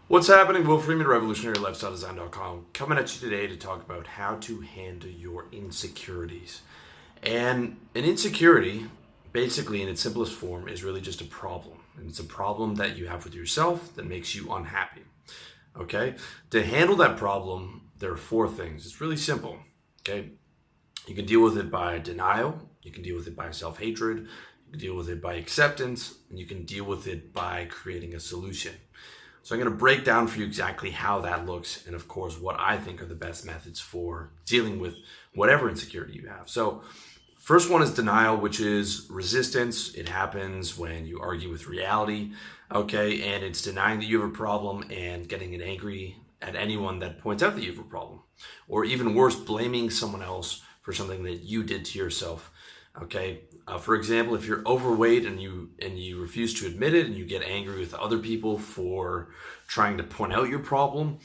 What's happening? Will Freeman, RevolutionaryLifestyleDesign.com, coming at you today to talk about how to handle your insecurities. And an insecurity, basically in its simplest form, is really just a problem. And it's a problem that you have with yourself that makes you unhappy. Okay? To handle that problem, there are four things. It's really simple. Okay? You can deal with it by denial, you can deal with it by self-hatred, you can deal with it by acceptance, and you can deal with it by creating a solution. So I'm going to break down for you exactly how that looks and, of course, what I think are the best methods for dealing with whatever insecurity you have. So first one is denial, which is resistance. It happens when you argue with reality, okay? And it's denying that you have a problem and getting angry at anyone that points out that you have a problem. Or even worse, blaming someone else for something that you did to yourself. Okay. For example, if you're overweight and you refuse to admit it and you get angry with other people for trying to point out your problem,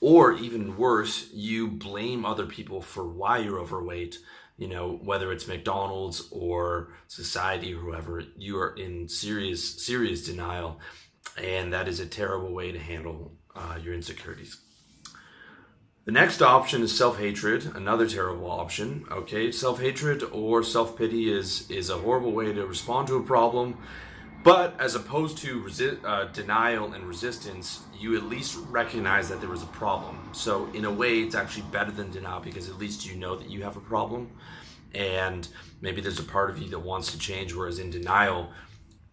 or even worse, you blame other people for why you're overweight, whether it's McDonald's or society or whoever, you are in serious denial. And that is a terrible way to handle your insecurities. The next option is self-hatred, another terrible option. Okay, self-hatred or self-pity is a horrible way to respond to a problem, but as opposed to denial and resistance, you at least recognize that there was a problem. So in a way, it's actually better than denial because at least you know that you have a problem, and maybe there's a part of you that wants to change, whereas in denial,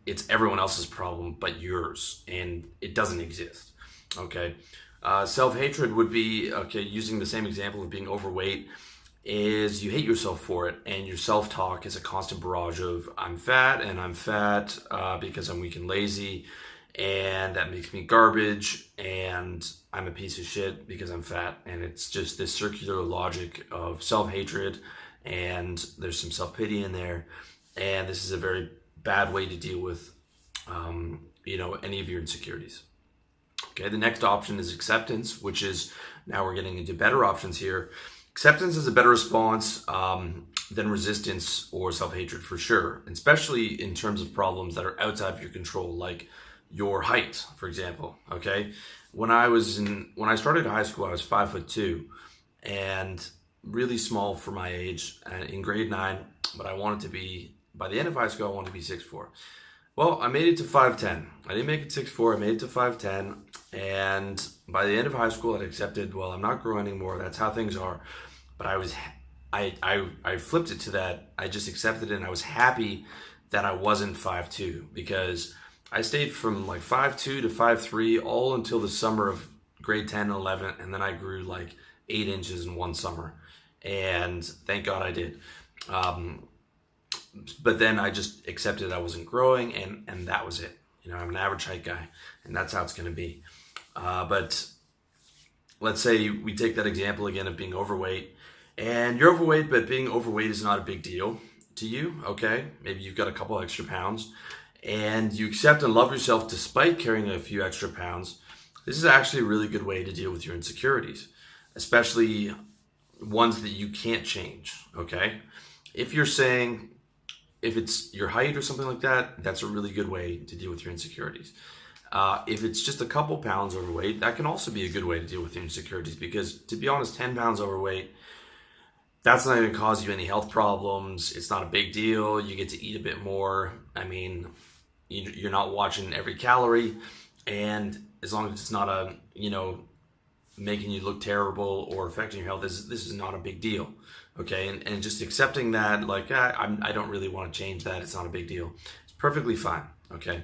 it's everyone else's problem but yours, and it doesn't exist. Okay. Self-hatred would be, using the same example of being overweight, is you hate yourself for it, and your self-talk is a constant barrage of I'm fat because I'm weak and lazy, and that makes me garbage, and I'm a piece of shit because I'm fat. And it's just this circular logic of self-hatred, and there's some self-pity in there, and this is a very bad way to deal with any of your insecurities. Okay, the next option is acceptance, which is, now we're getting into better options here. Acceptance is a better response than resistance or self-hatred for sure, especially in terms of problems that are outside of your control, like your height, for example. Okay, when I started high school, I was 5'2" and really small for my age in grade 9, but I wanted to be, by the end of high school, I wanted to be 6'4". Well, I made it to 5'10". I didn't make it 6'4", I made it to 5'10", and by the end of high school, I'd accepted, well, I'm not growing anymore, that's how things are. But I flipped it to that, I just accepted it, and I was happy that I wasn't 5'2", because I stayed from like 5'2" to 5'3", all until the summer of grade 10 and 11, and then I grew like 8 inches in one summer, and thank God I did. But then I just accepted I wasn't growing, and that was it. I'm an average height guy, and that's how it's going to be. But let's say we take that example again of being overweight, and you're overweight, but being overweight is not a big deal to you, okay? Maybe you've got a couple extra pounds, and you accept and love yourself despite carrying a few extra pounds. This is actually a really good way to deal with your insecurities, especially ones that you can't change, okay? If it's your height or something like that, that's a really good way to deal with your insecurities. If it's just a couple pounds overweight, that can also be a good way to deal with your insecurities, because to be honest, 10 pounds overweight, that's not going to cause you any health problems. It's not a big deal. You get to eat a bit more. I mean, you're not watching every calorie, and as long as it's not making you look terrible or affecting your health, this is not a big deal. Okay, and just accepting that, like, I don't really want to change that, it's not a big deal. It's perfectly fine, okay?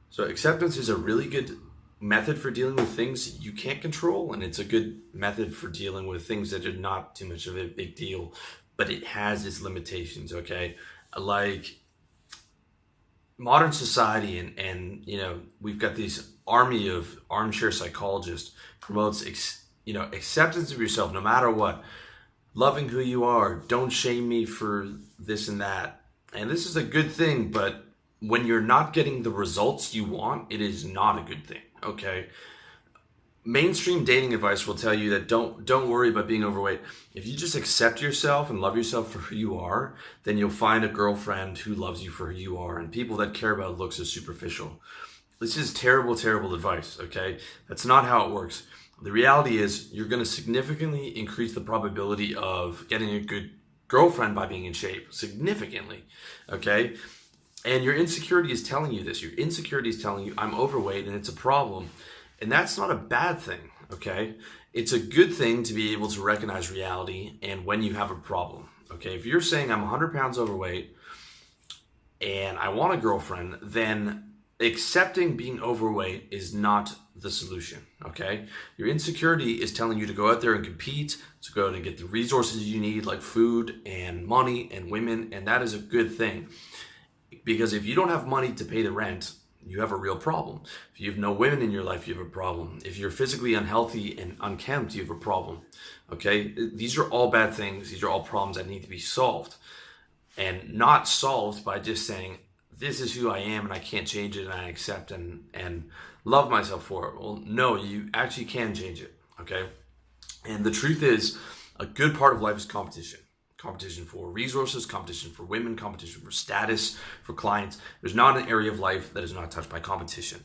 So acceptance is a really good method for dealing with things you can't control, and it's a good method for dealing with things that are not too much of a big deal, but it has its limitations, okay? Like modern society, and we've got this army of armchair psychologists promotes acceptance of yourself no matter what. Loving who you are, don't shame me for this and that. And this is a good thing, but when you're not getting the results you want, it is not a good thing, okay? Mainstream dating advice will tell you that don't worry about being overweight. If you just accept yourself and love yourself for who you are, then you'll find a girlfriend who loves you for who you are, and people that care about looks are superficial. This is terrible, terrible advice, okay? That's not how it works. The reality is you're going to significantly increase the probability of getting a good girlfriend by being in shape, significantly, okay? And your insecurity is telling you this. Your insecurity is telling you, I'm overweight and it's a problem. And that's not a bad thing, okay? It's a good thing to be able to recognize reality and when you have a problem, okay? If you're saying I'm 100 pounds overweight and I want a girlfriend, then accepting being overweight is not the solution, okay? Your insecurity is telling you to go out there and compete, to go out and get the resources you need, like food and money and women, and that is a good thing. Because if you don't have money to pay the rent, you have a real problem. If you have no women in your life, you have a problem. If you're physically unhealthy and unkempt, you have a problem, okay? These are all bad things. These are all problems that need to be solved. And not solved by just saying, this is who I am and I can't change it and I accept and love myself for it. Well, no, you actually can change it, okay? And the truth is, a good part of life is competition. Competition for resources, competition for women, competition for status, for clients. There's not an area of life that is not touched by competition.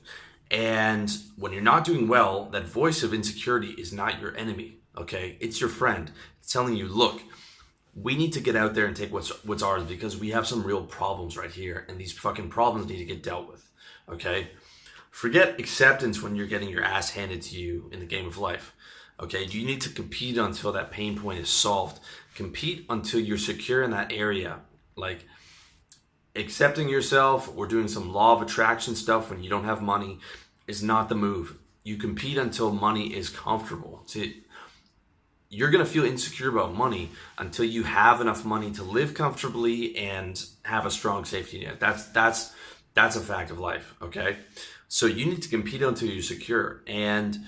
And when you're not doing well, that voice of insecurity is not your enemy, okay? It's your friend. It's telling you, look, we need to get out there and take what's ours because we have some real problems right here and these fucking problems need to get dealt with, okay? Forget acceptance when you're getting your ass handed to you in the game of life, okay? You need to compete until that pain point is solved. Compete until you're secure in that area. Like accepting yourself or doing some law of attraction stuff when you don't have money is not the move. You compete until money is comfortable. You're going to feel insecure about money until you have enough money to live comfortably and have a strong safety net. That's a fact of life, okay? So you need to compete until you're secure. And,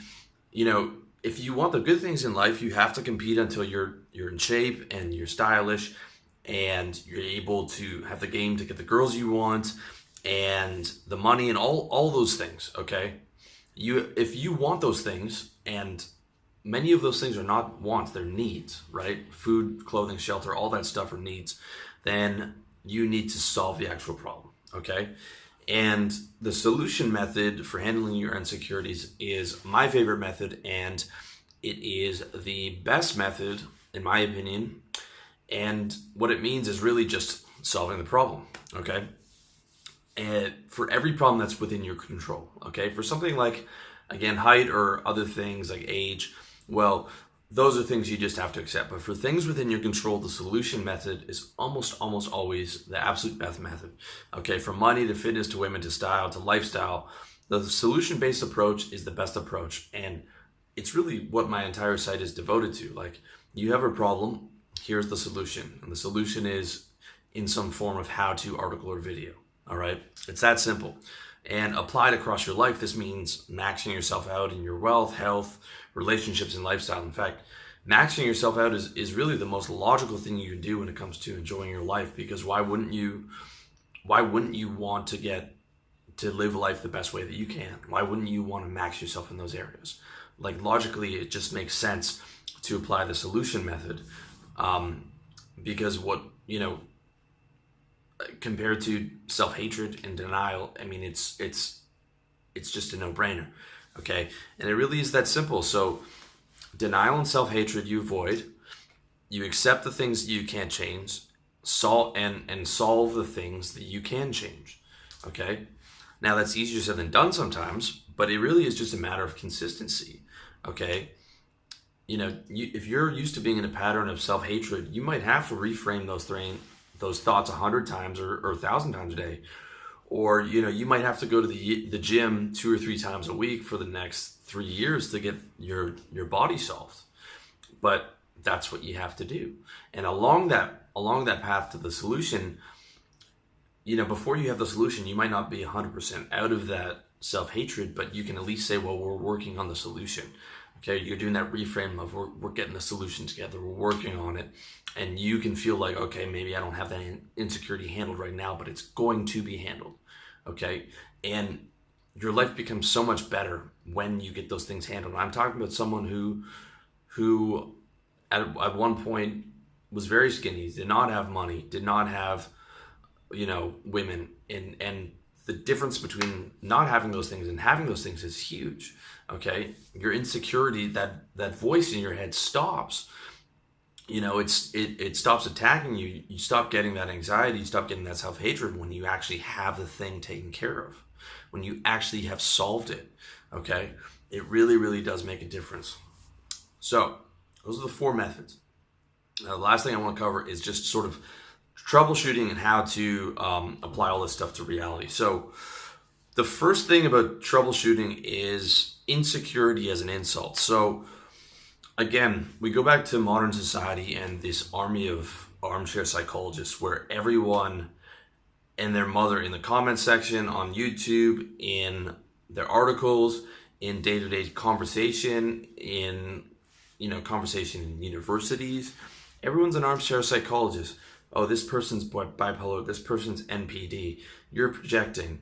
you know, if you want the good things in life, you have to compete until you're in shape and you're stylish and you're able to have the game to get the girls you want and the money and all those things, okay? If you want those things, and many of those things are not wants, they're needs, right? Food, clothing, shelter, all that stuff are needs. Then you need to solve the actual problem, okay? And the solution method for handling your insecurities is my favorite method, and it is the best method, in my opinion. And what it means is really just solving the problem, okay? And for every problem that's within your control, okay? For something like, again, height or other things like age, well, those are things you just have to accept. But for things within your control, the solution method is almost always the absolute best method. Okay, from money to fitness to women to style to lifestyle, the solution-based approach is the best approach. And it's really what my entire site is devoted to. Like, you have a problem, here's the solution. And the solution is in some form of how-to article or video. All right, it's that simple. And applied across your life, this means maxing yourself out in your wealth, health, relationships, and lifestyle. In fact, maxing yourself out is really the most logical thing you can do when it comes to enjoying your life, because why wouldn't you want to live life the best way that you can? Why wouldn't you want to max yourself in those areas? Like, logically, it just makes sense to apply the solution method, because compared to self-hatred and denial, I mean, it's just a no-brainer, okay? And it really is that simple. So denial and self-hatred you avoid, you accept the things that you can't change, solve the things that you can change, okay? Now, that's easier said than done sometimes, but it really is just a matter of consistency, okay? You know, if you're used to being in a pattern of self-hatred, you might have to reframe those thoughts 100 times or 1,000 times a day. Or, you know, you might have to go to the gym 2 or 3 times a week for the next 3 years to get your body solved. But that's what you have to do. And along that path to the solution, you know, before you have the solution, you might not be 100% out of that self-hatred, but you can at least say, well, we're working on the solution. Okay, you're doing that reframe of we're getting the solution together, we're working on it, and you can feel like, okay, maybe I don't have that insecurity handled right now, but it's going to be handled, okay? And your life becomes so much better when you get those things handled. I'm talking about someone who at one point was very skinny, did not have money, did not have, you know, women, and the difference between not having those things and having those things is huge. Okay, your insecurity, that voice in your head stops. It stops attacking you. You stop getting that anxiety. You stop getting that self-hatred when you actually have the thing taken care of, when you actually have solved it. Okay, it really, really does make a difference. So those are the 4 methods. Now, the last thing I want to cover is just sort of troubleshooting and how to apply all this stuff to reality. So the first thing about troubleshooting is insecurity as an insult. So again, we go back to modern society and this army of armchair psychologists where everyone and their mother in the comment section on YouTube, in their articles, in day-to-day conversation, in conversation in universities, everyone's an armchair psychologist. Oh, this person's bipolar, this person's NPD, you're projecting.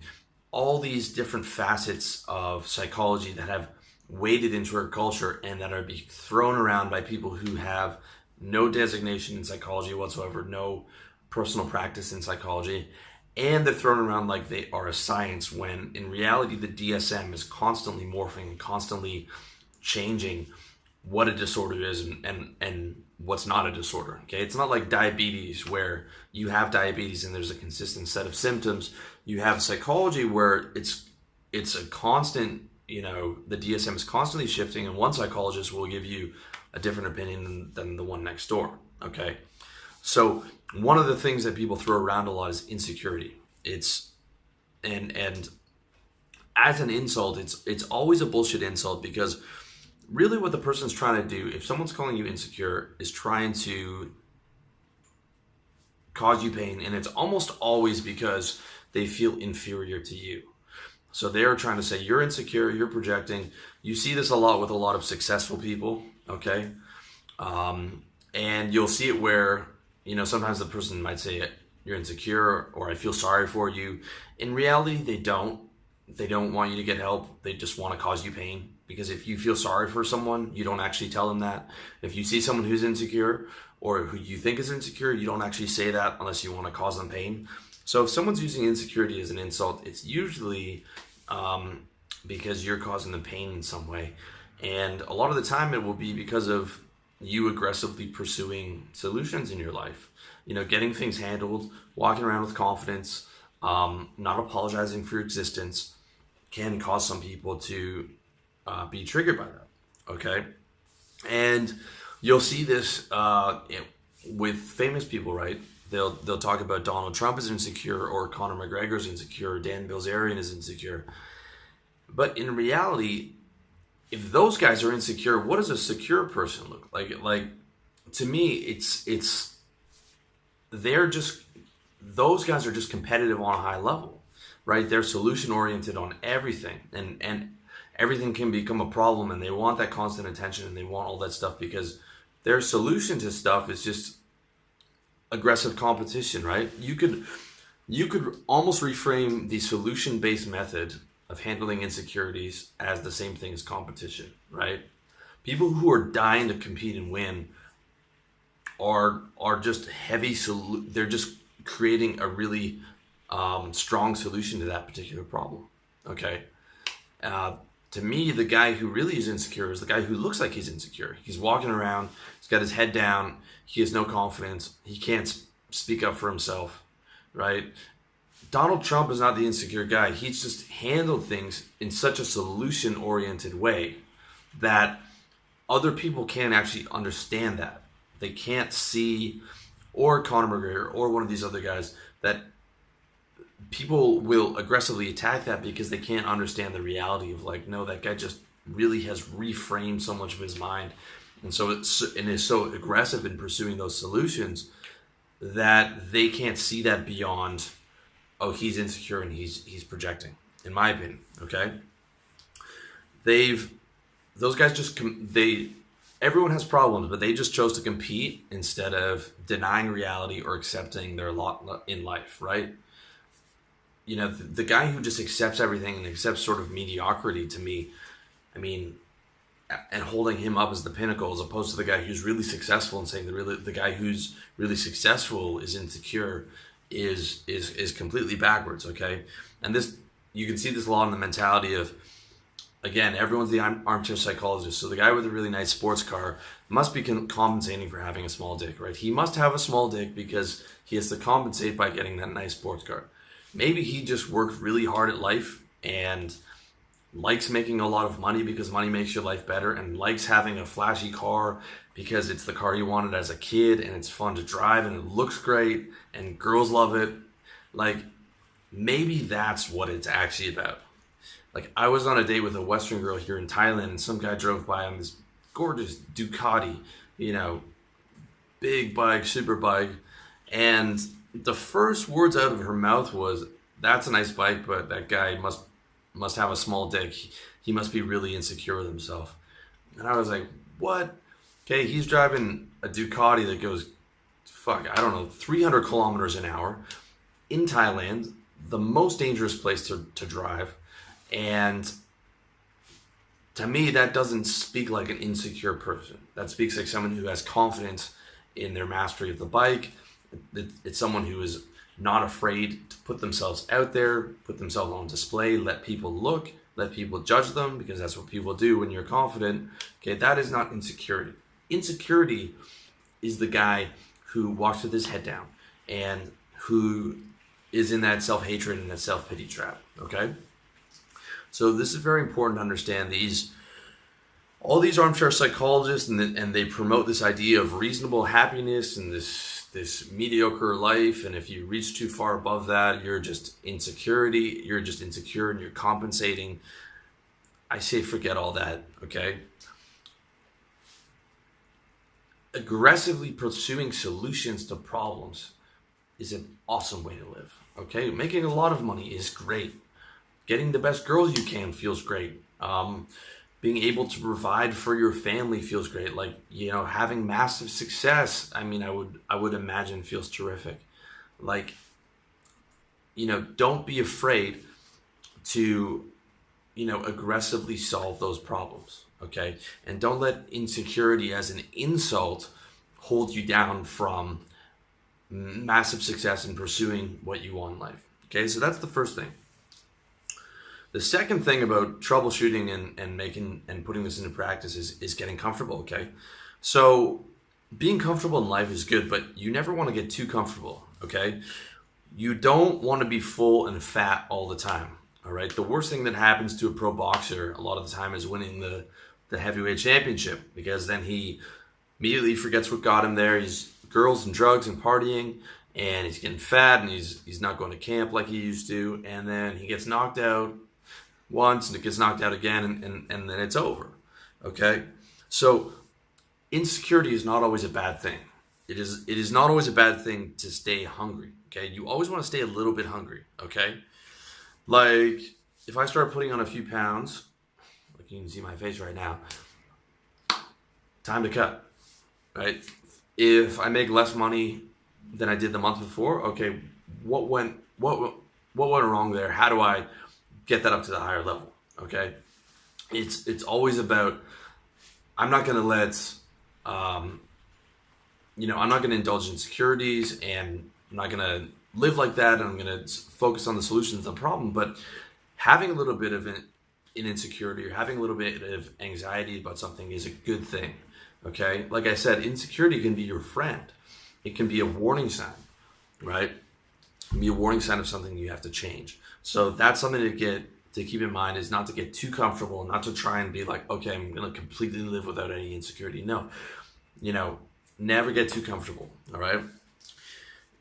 All these different facets of psychology that have waded into our culture and that are being thrown around by people who have no designation in psychology whatsoever, no personal practice in psychology, and they're thrown around like they are a science, when in reality the DSM is constantly morphing and constantly changing what a disorder is and what's not a disorder. Okay, it's not like diabetes where you have diabetes and there's a consistent set of symptoms. You have psychology where it's a constant, the DSM is constantly shifting, and one psychologist will give you a different opinion than the one next door. Okay, so one of the things that people throw around a lot is insecurity. And as an insult, it's always a bullshit insult, because really what the person's trying to do, if someone's calling you insecure, is trying to cause you pain, and it's almost always because they feel inferior to you. So they're trying to say you're insecure, you're projecting. You see this a lot with a lot of successful people, okay? And you'll see it where, sometimes the person might say you're insecure or I feel sorry for you. In reality, they don't. They don't want you to get help. They just want to cause you pain. Because if you feel sorry for someone, you don't actually tell them that. If you see someone who's insecure or who you think is insecure, you don't actually say that unless you want to cause them pain. So if someone's using insecurity as an insult, it's usually because you're causing them pain in some way. And a lot of the time it will be because of you aggressively pursuing solutions in your life. Getting things handled, walking around with confidence, not apologizing for your existence can cause some people to be triggered by that, okay? And you'll see this with famous people, right? They'll talk about Donald Trump is insecure, or Conor McGregor is insecure, or Dan Bilzerian is insecure. But in reality, if those guys are insecure, what does a secure person look like? Like, to me, those guys are just competitive on a high level, right? They're solution oriented on everything, and everything can become a problem, and they want that constant attention, and they want all that stuff because their solution to stuff is just aggressive competition, right? You could almost reframe the solution-based method of handling insecurities as the same thing as competition, right? People who are dying to compete and win are just they're just creating a really strong solution to that particular problem, okay? To me, the guy who really is insecure is the guy who looks like he's insecure. He's walking around, he's got his head down, he has no confidence, he can't speak up for himself, right? Donald Trump is not the insecure guy. He's just handled things in such a solution-oriented way that other people can't actually understand that. They can't see, or Conor McGregor, or one of these other guys, that people will aggressively attack that because they can't understand the reality of, like, no, that guy just really has reframed so much of his mind, and is so aggressive in pursuing those solutions that they can't see that beyond, oh, he's insecure and he's projecting, in my opinion. Okay, those guys everyone has problems, but they just chose to compete instead of denying reality or accepting their lot in life, right? The guy who just accepts everything and accepts sort of mediocrity, to me, and holding him up as the pinnacle, as opposed to the guy who's really successful and saying the guy who's really successful is insecure, is completely backwards. Okay, and this, you can see this a lot in the mentality of, again, everyone's the armchair psychologist. So the guy with a really nice sports car must be compensating for having a small dick, right? He must have a small dick because he has to compensate by getting that nice sports car. Maybe he just worked really hard at life and likes making a lot of money because money makes your life better, and likes having a flashy car because it's the car you wanted as a kid and it's fun to drive and it looks great and girls love it. Like, maybe that's what it's actually about. Like, I was on a date with a Western girl here in Thailand, and some guy drove by on this gorgeous Ducati, big bike, super bike. And the first words out of her mouth was, "That's a nice bike, but that guy must have a small dick. He must be really insecure with himself." And I was like, what? Okay, he's driving a Ducati that goes, I don't know, 300 kilometers an hour in Thailand, the most dangerous place to drive. And to me, that doesn't speak like an insecure person. That speaks like someone who has confidence in their mastery of the bike. It's someone who is not afraid to put themselves out there, put themselves on display, let people look, let people judge them, because that's what people do when you're confident. Okay, that is not insecurity. Insecurity is the guy who walks with his head down and who is in that self-hatred and that self-pity trap, okay? So this is very important to understand. All these armchair psychologists, and they promote this idea of reasonable happiness and this mediocre life, and if you reach too far above that, you're just insecure and you're compensating. I say forget all that, okay? Aggressively pursuing solutions to problems is an awesome way to live, okay? Making a lot of money is great. Getting the best girls you can feels great. Being able to provide for your family feels great. Like, having massive success, I would imagine feels terrific. Like, don't be afraid to, aggressively solve those problems, okay? And don't let insecurity as an insult hold you down from massive success in pursuing what you want in life, okay? So that's the first thing. The second thing about troubleshooting and putting this into practice is getting comfortable, okay? So being comfortable in life is good, but you never want to get too comfortable, okay? You don't want to be full and fat all the time, all right? The worst thing that happens to a pro boxer a lot of the time is winning the heavyweight championship, because then he immediately forgets what got him there. He's girls and drugs and partying, and he's getting fat, and he's not going to camp like he used to, and then he gets knocked out once and it gets knocked out again, and then it's over, okay? So insecurity is not always a bad thing. It is not always a bad thing to stay hungry, okay? You always want to stay a little bit hungry, okay? Like, if I start putting on a few pounds, like you can see my face right now, time to cut, right? If I make less money than I did the month before, okay, what went wrong there? How do I get that up to the higher level, okay? It's always about, I'm not going to let, I'm not going to indulge in insecurities, and I'm not going to live like that, and I'm going to focus on the solutions to the problem. But having a little bit of an insecurity or having a little bit of anxiety about something is a good thing, okay? Like I said, insecurity can be your friend. It can be a warning sign, right? It can be a warning sign of something you have to change. So that's something to keep in mind, is not to get too comfortable, not to try and be like, okay, I'm going to completely live without any insecurity. No, never get too comfortable, all right?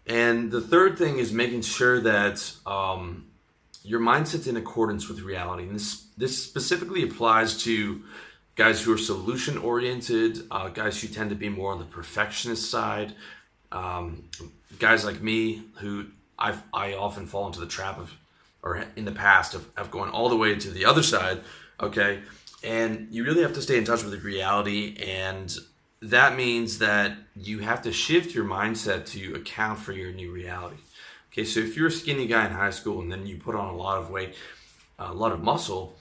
And the third thing is making sure that your mindset's in accordance with reality. And this specifically applies to guys who are solution-oriented, guys who tend to be more on the perfectionist side, guys like me who I often fall into the trap of, or in the past, of going all the way to the other side, okay? And you really have to stay in touch with the reality, and that means that you have to shift your mindset to account for your new reality. Okay, so if you're a skinny guy in high school and then you put on a lot of weight, a lot of muscle,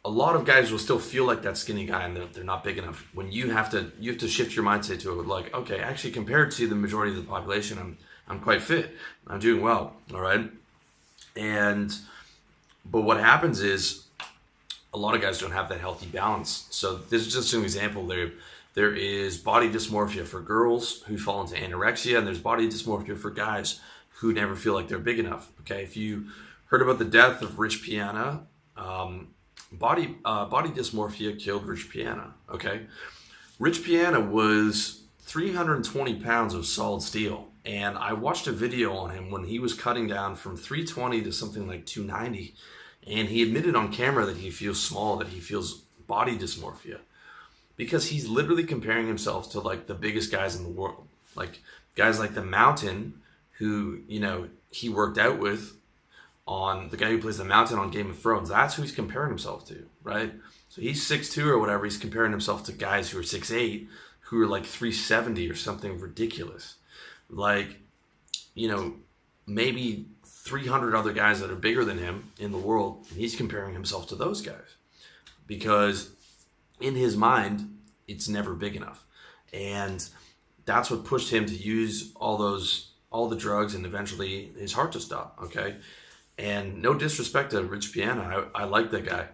a lot of guys will still feel like that skinny guy and they're not big enough. When you have to shift your mindset to it, like, okay, actually compared to the majority of the population, I'm quite fit. I'm doing well. All right. But what happens is a lot of guys don't have that healthy balance. So this is just an example. There is body dysmorphia for girls who fall into anorexia, and there's body dysmorphia for guys who never feel like they're big enough. Okay, if you heard about the death of Rich Piana, body dysmorphia killed Rich Piana. Okay, Rich Piana was 320 pounds of solid steel, and I watched a video on him when he was cutting down from 320 to something like 290, and he admitted on camera that he feels small, that he feels body dysmorphia, because he's literally comparing himself to like the biggest guys in the world, like guys like the Mountain, who, you know, he worked out with, on the guy who plays the Mountain on Game of Thrones. That's who he's comparing himself to, right? So he's 6'2" or whatever. He's comparing himself to guys who are 6'8", who are like 370 or something ridiculous. Like, you know, maybe 300 other guys that are bigger than him in the world, and he's comparing himself to those guys, because in his mind, it's never big enough. And that's what pushed him to use all the drugs, and eventually his heart to stop. Okay. And no disrespect to Rich Piana. I like that guy.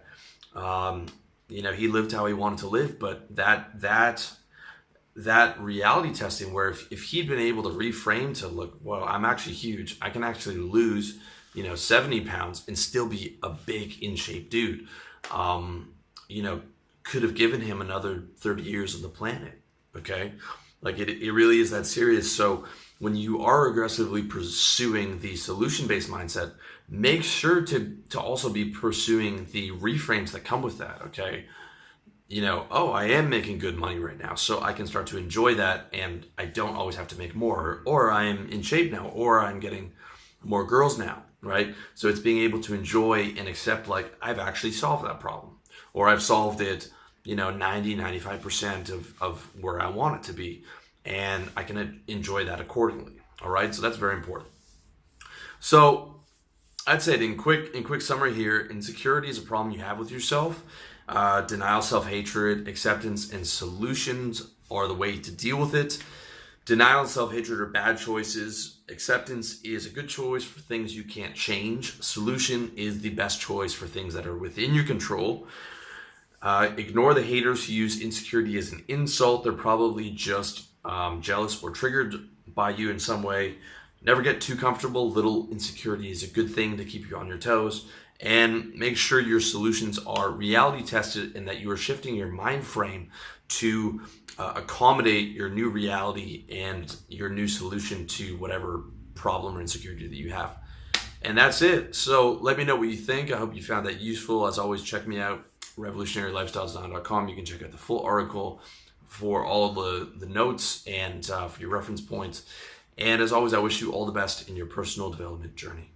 You know, he lived how he wanted to live, but that reality testing, where if he'd been able to reframe to look, well, I'm actually huge. I can actually lose, 70 pounds and still be a big in shape dude. Could have given him another 30 years on the planet. Okay. Like it really is that serious. So when you are aggressively pursuing the solution-based mindset, make sure to also be pursuing the reframes that come with that. Okay. I am making good money right now, so I can start to enjoy that, and I don't always have to make more, or I am in shape now, or I'm getting more girls now, right? So it's being able to enjoy and accept, like, I've actually solved that problem, or I've solved it, 90-95% of where I want it to be, and I can enjoy that accordingly. All right, so that's very important. So I'd say in quick summary here, insecurity is a problem you have with yourself. Denial, self-hatred, acceptance, and solutions are the way to deal with it. Denial and self-hatred are bad choices. Acceptance is a good choice for things you can't change. Solution is the best choice for things that are within your control. Ignore the haters who use insecurity as an insult. They're probably just jealous or triggered by you in some way. Never get too comfortable. Little insecurity is a good thing to keep you on your toes. And make sure your solutions are reality tested, and that you are shifting your mind frame to accommodate your new reality and your new solution to whatever problem or insecurity that you have. And that's it. So let me know what you think. I hope you found that useful. As always, check me out, revolutionarylifestylesdesign.com. You can check out the full article for all of the notes and for your reference points. And as always, I wish you all the best in your personal development journey.